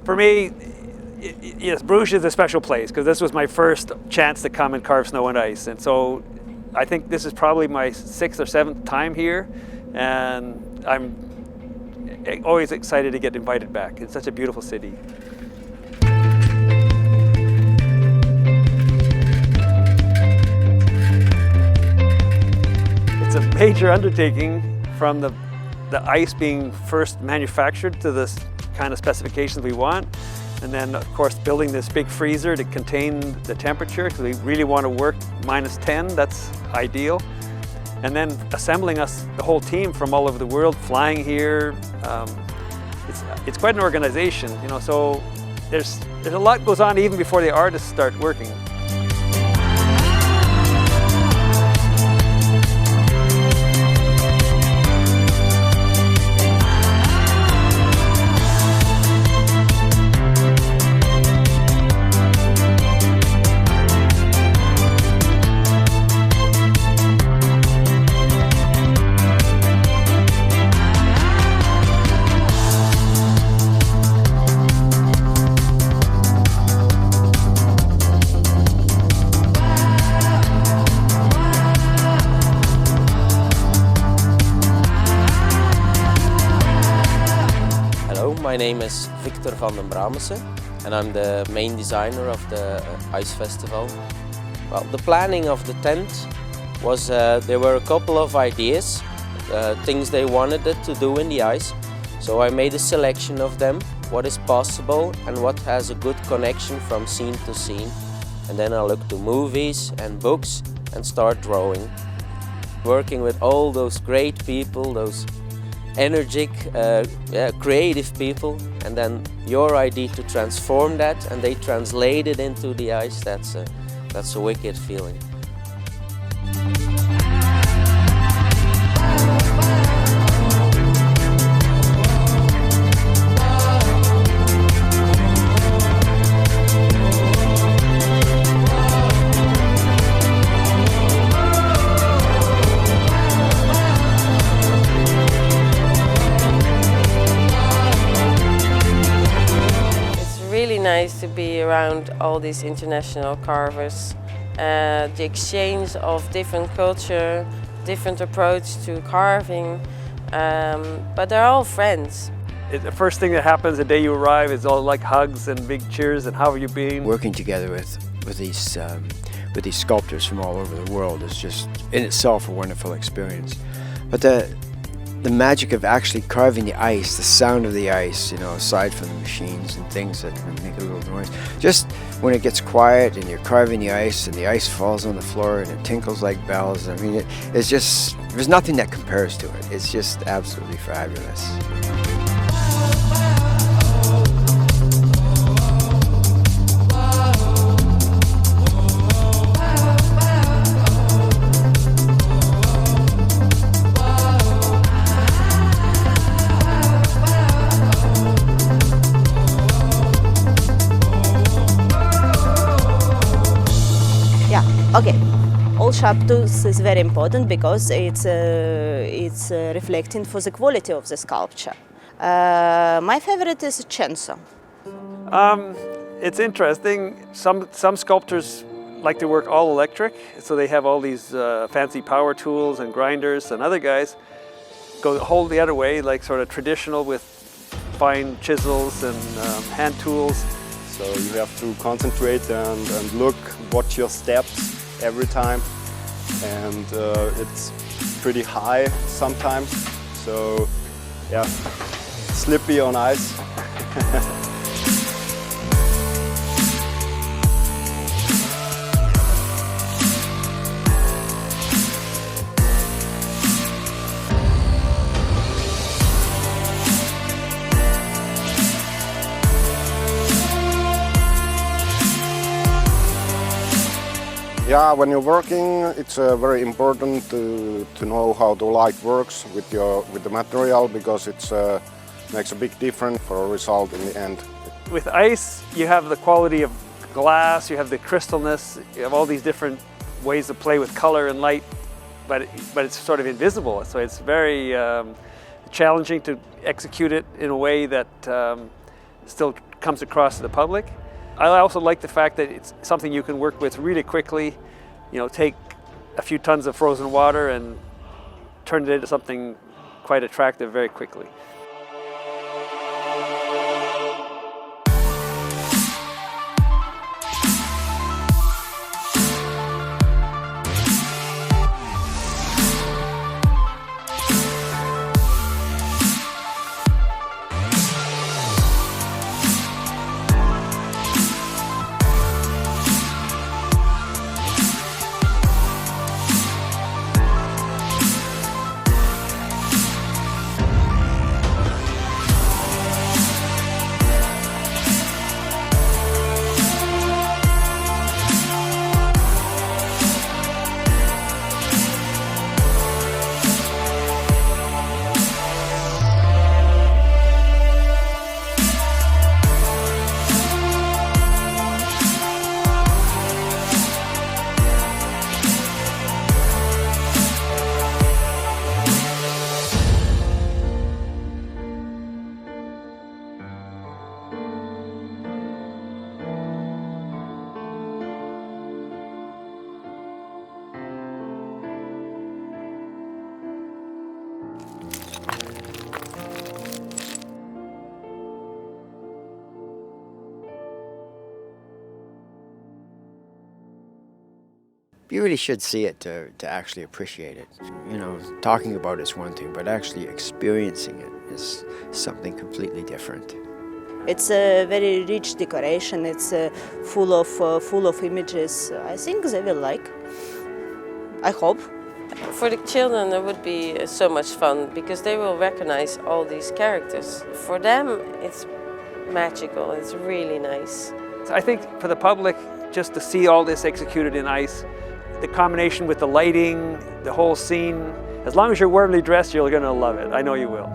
For me, yes, Bruges is a special place because this was my first chance to come and carve snow and ice. And so I think this is probably my 6th or 7th time here. And I'm always excited to get invited back. It's such a beautiful city. It's a major undertaking from the ice being first manufactured to the kind of specifications we want. And then, of course, building this big freezer to contain the temperature, because we really want to work -10, that's ideal. And then assembling the whole team from all over the world, flying here. It's quite an organization, you know, so there's a lot goes on even before the artists start working. My name is Victor van den Bramessen and I'm the main designer of the Ice Festival. Well, the planning of the tent was, there were a couple of ideas, things they wanted it to do in the ice. So I made a selection of them, what is possible and what has a good connection from scene to scene. And then I looked to movies and books and start drawing. Working with all those great people, those energetic, creative people, and then your idea to transform that and they translate it into the ice, that's a wicked feeling. Nice to be around all these international carvers. The exchange of different culture, different approach to carving, but they're all friends. The first thing that happens the day you arrive is all like hugs and big cheers and how have you been? Working together with these sculptors from all over the world is just in itself a wonderful experience. But the magic of actually carving the ice, the sound of the ice, you know, aside from the machines and things that make a little noise, just when it gets quiet and you're carving the ice and the ice falls on the floor and it tinkles like bells, I mean, it's just, there's nothing that compares to it. It's just absolutely fabulous. Okay, all sharp tools is very important because it's reflecting for the quality of the sculpture. My favorite is chainsaw. It's interesting. Some sculptors like to work all electric, so they have all these fancy power tools and grinders, and other guys go whole the other way, like sort of traditional with fine chisels and hand tools. So you have to concentrate and look, watch your steps every time, and it's pretty high sometimes, so yeah, slippy on ice. Yeah, when you're working, it's very important to know how the light works with the material, because it makes a big difference for a result in the end. With ice, you have the quality of glass, you have the crystalness, you have all these different ways to play with color and light, but it's sort of invisible. So it's very challenging to execute it in a way that still comes across to the public. I also like the fact that it's something you can work with really quickly. You know, take a few tons of frozen water and turn it into something quite attractive very quickly. You really should see it to actually appreciate it. You know, talking about it is one thing, but actually experiencing it is something completely different. It's a very rich decoration. It's full of images. I think they will like. I hope. For the children it would be so much fun because they will recognize all these characters. For them it's magical, it's really nice. I think for the public, just to see all this executed in ice, the combination with the lighting, the whole scene, as long as you're warmly dressed, you're going to love it. I know you will.